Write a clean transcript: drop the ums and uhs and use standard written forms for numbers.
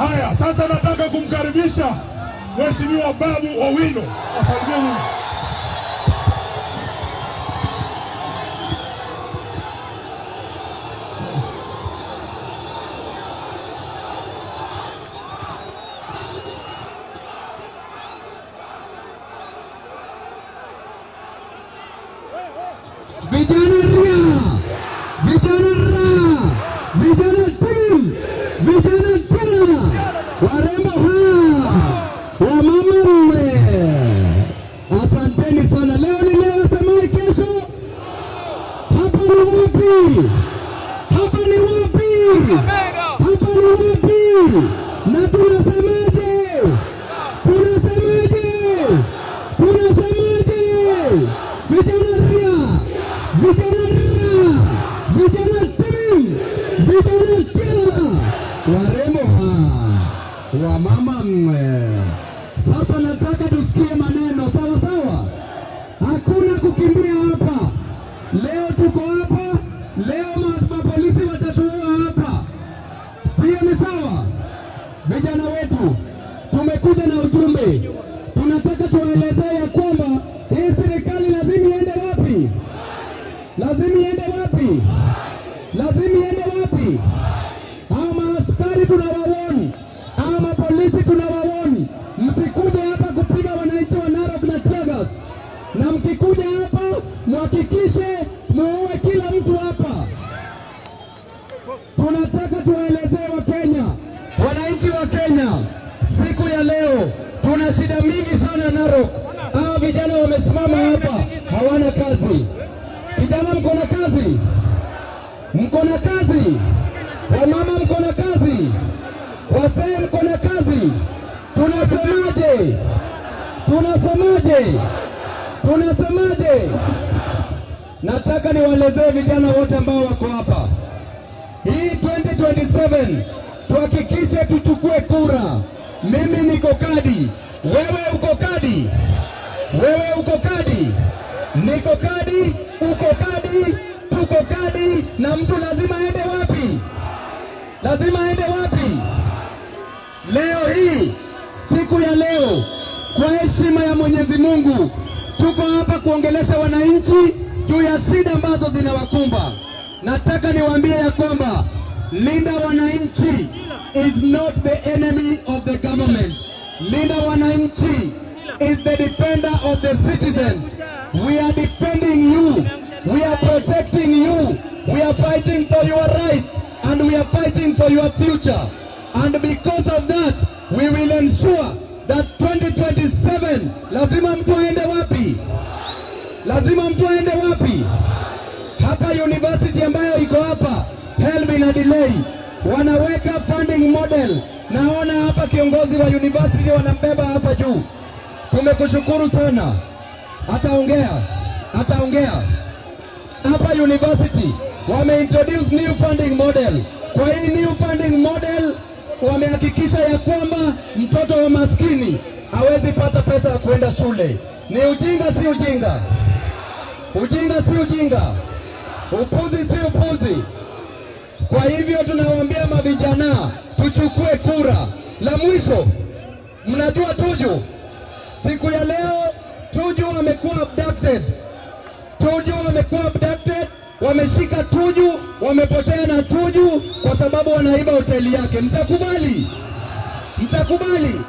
Haya, sasa nataka kumkaribisha Mheshimiwa Babu Owino. Asanteni. Vijana ria, vijana ra, vijana tim, vijana tena, warembo wamama mwe. Asanteni sana. Leo ni leo, semai kesho. Hapa ni wapi? Hapa ni wapi? Hapa ni wapi? Na tunasemaje? Tunasemaje? Tunasemaje? Vijana ria, vijana ra, vijana tim, vijana tena, warembo wamama mwe. Sasa nataka tusikie maneno sawa sawa. Hakuna kukimbia hapa. Leo tuko hapa. Leo mapolisi watatuua hapa. Sio, ni sawa? Vijana wetu tumekuja na ujumbe. Tunataka tuwaelezee ya kwamba hii serikali lazima iende wapi? Lazima iende wapi? Lazima iende wapi? Hao maaskari tunawawoni, hao mapolisi tunawawoni. Msikuje hapa kupiga wananchi wa Narok na tear, na mkikuja hapa muhakikishe muue kila mtu hapa. Tunataka tuwaelezee Wakenya, wananchi wa Kenya, siku ya leo tuna shida mingi sana Narok. Hao vijana wamesimama hapa hawana kazi. Vijana mko na kazi? Mko na kazi? Wamama mko na kazi? Wasee mko na kazi? Tunasemaje? Tunasemaje? Tunasemaje? Nataka niwaelezee vijana wote ambao wako hapa. Hii 2027 tuhakikishe tuchukue kura. Mimi niko kadi, wewe uko kadi, wewe uko kadi, niko kadi, uko kadi, tuko kadi, na mtu lazima aende wapi? Lazima aende wapi? Leo hii, siku ya leo, kwa heshima ya Mwenyezi Mungu, tuko hapa kuongelesha wananchi juu ya shida ambazo zinawakumba. Nataka niwaambie ya kwamba Linda Wananchi is not the enemy of the government. Linda Wananchi is the defender of the citizens. We are defending you. We are protecting you. We are fighting for your rights, and we are fighting for your future. And because of that, we will ensure that 2027, lazima mtu aende wapi? Lazima mtu aende wapi? Hapa university ambayo iko hapa, Helmi na Delay, wanaweka funding model. Naona hapa kiongozi wa university wanambeba hapa juu. Tumekushukuru sana. Ataongea. Hapa university wameintroduce new funding model. Kwa hii new funding model wamehakikisha ya kwamba mtoto wa maskini hawezi pata pesa ya kwenda shule. Ni ujinga si ujinga? Ujinga si ujinga? Upuzi si upuzi? Kwa hivyo tunawaambia mavijana tuchukue kura. La mwisho, mnajua Tuju, siku ya leo Tuju amekuwa abducted. Tuju amekuwa abducted, wameshika Tuju, wamepotea na Tuju kwa sababu wanaiba hoteli yake. Mtakubali? Mtakubali?